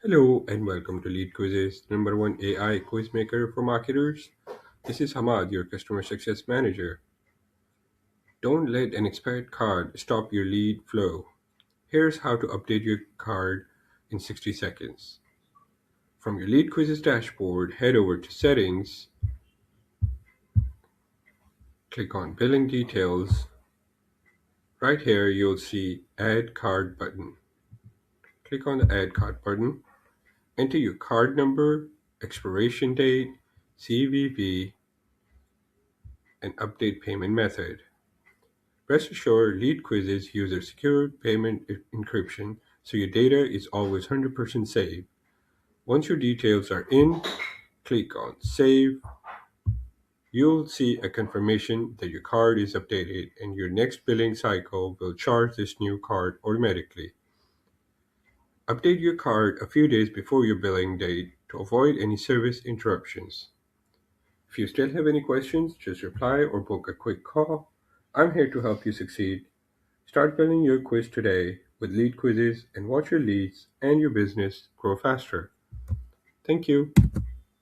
Hello and welcome to LeadQuizzes, number one AI quiz maker for marketers. This is Hamad, your customer success manager. Don't let an expired card stop your lead flow. Here's how to update your card in 60 seconds. From your LeadQuizzes dashboard, head over to Settings, click on Billing Details. Right here, you'll see Add Card button. Click on the Add Card button. Enter your card number, expiration date, CVV, and update payment method. Rest assured, LeadQuizzes use a secure payment encryption, so your data is always 100% safe. Once your details are in, click on Save. You'll see a confirmation that your card is updated, and your next billing cycle will charge this new card automatically. Update your card a few days before your billing date to avoid any service interruptions. If you still have any questions, just reply or book a quick call. I'm here to help you succeed. Start building your quiz today with LeadQuizzes and watch your leads and your business grow faster. Thank you.